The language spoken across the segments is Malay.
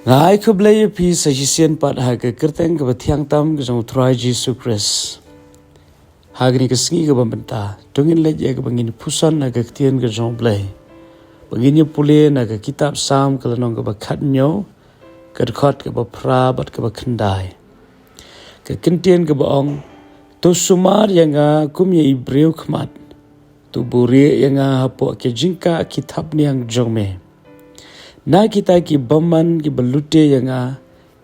Ngai ke blay pi sa jisian pat ha ke kerteng ke batiang tam ke jong try Jesus Christ. Hagni ke singi ke bambenta. Tungin lej ya ke bangin pusan na ke tien ke jong blay. Bangin pule na ke kitab Sam ke lanong ke bakat nyo. Ke dekot ke bapra bat ke bakendai. Ke kentien ke baong. Tu sumar yang kum ye Ibreu kemat. Tu buri yang hapo ke jingka kitab ni yang jong me. Na kita ki baman ki balute yang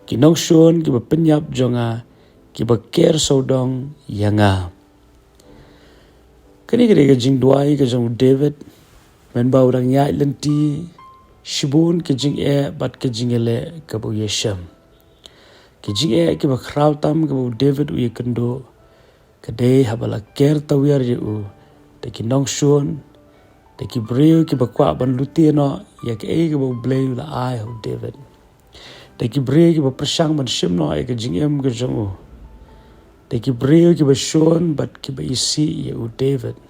ki nongshon ki bapenyap jonga ki baker sodong yang kini ke jingdwai ke jong David men ba orang ya lenti shibun ke jing bat ke jingele ke bu yesham ki jing ki ba kraw tam ke bu David u yekendo ke de habala ker tawir u de ki nongshon de ki breu ki bakwa ban luti no ya ke ke bo bleu la ai ho David de ki breu ki ba persang ban shim no ke jingem ke jong de ki breu ki ba shon bat ki ba isi ya u David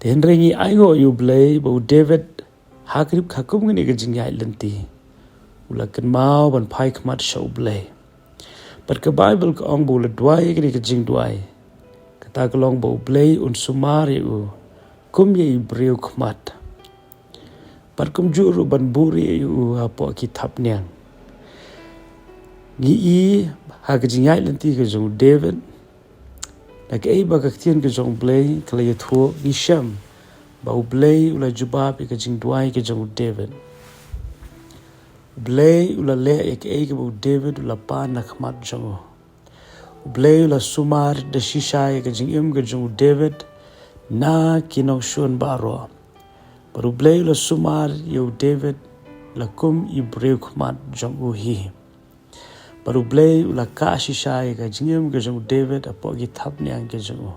de henrengi ai go yu blei bo David hakrip khakum ni ke jingai lenti ula kan mau ban pai kmat show blei but ke Bible ko ong bo le dwai ke jingdwai kata kolong bo blei un sumar yu kum ye Ibreu kmat. Par kum juru ban buri yu hapo kitab niang. Ngi i ha ke jingai lenti ke jong David. Na ke ba ka tien ke jong blei kala ye thuo ngi sham. Ba blei ula jubab ke jingdwai ke jong David. Blei ula le ke bo David ula pa na kmat jong. Blei ula sumar de shisha ke jingim ke jong David. Na kinong shun baro baru blay la sumar yo David la kum Ibreu kmat jong uhi baru blay la ka shisha ga jingem ga jong David apo gi thap ni ang ga jong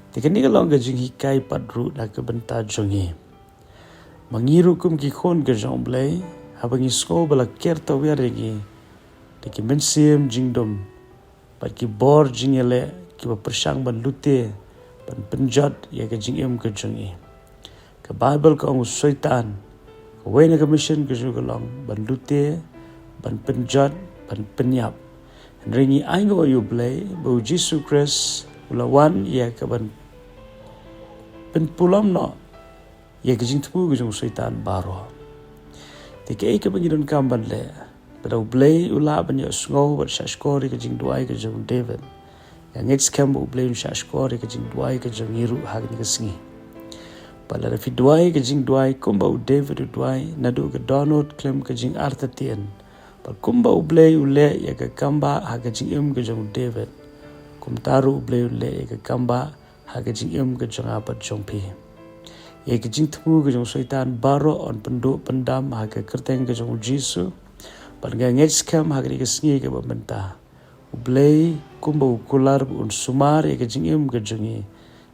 tikani ga long ga jing hikai padru na ka benta jong hi mangiru kum ki khon ga jong blay habangi sko bala ker ta wer gi tiki mensim jingdom pat ki bor jingele ki ba persang ban lute ban penjat ya ke jingem ke jongi ke Bible ko ang syaitan ko wena ke mission ke jugalong ban lute ban penjat ban penyap ringi aingo you blay bo Jesus Christ ulawan ya ke ban penpulam no ya ke jingtu ke jong syaitan baro tike ke bangidon kamban le pero blay ula ban ya sngo wat shashkori ke jingdwai ke jong David yang next kambu blame shashkore ke jingdwai ke jangiru hagni ke singi pala rafi dwai ke jingdwai kumba David dwai nadu ke Donald claim ke jing artatien pal kumba blay ule ya ke kamba haga jingim ke jong David kumtaru blay ule ya ke kamba haga jingim ke jong apat jongpi ya ke jingtmu ke jong syaitan baro on pendam haga kerteng ke jong jisu pal nga next kam hagni ke singi ke bambenta Ublay kumba ukular un sumar ya ke jingim ke jongi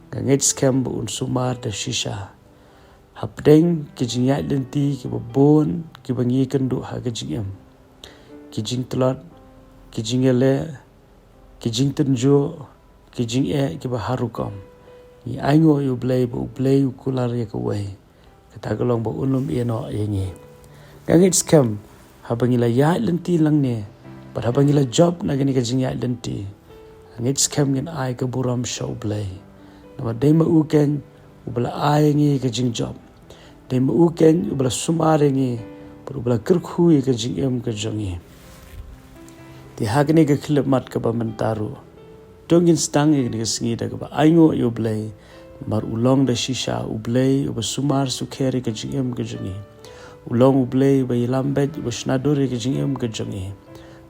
ganget scam un sumar da shisha hapdeng ke jingya lenti ke babon ke bangi kendu ha ke jingim ke jing tlat ke jingele ke jing tenjo ke jing ke baharukam ni aingo yu blay bu blay ukular ya ke wai kata golong ba unum eno yengi ganget scam habangi la ya lenti lang ne But habang ila job na gani ka jingya lenti. Ang scam ngin ay ka buram show blay. Nama day mauken ubala ay ngi ka jing job. Day mauken ubala sumare ngi pero ubala kirkhu ka jing ka jongi. Di hagani ka kilip mat ka ba mentaru. Tungin stang ka singi da ka ba ayngo yo blay. Mar ulong da shisha ublay uba sumar sukeri ka jing ka jongi. Ulong ublay uba ilambet uba shnadori ka jing ka jongi.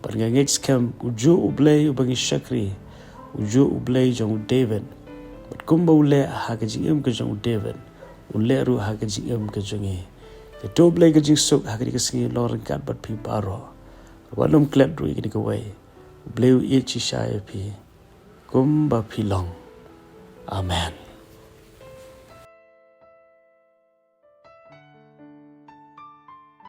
Parngangit scam uju ublay ubangi shakri uju ublay jong David but kumba ule haga jingem ke jong David ule ru haga jingem ke jongi the to blay ke jing sok haga ke singi loren kat bat pi baro walum klep ru ke ke way ublay u ichi shay pi kumba pi long amen.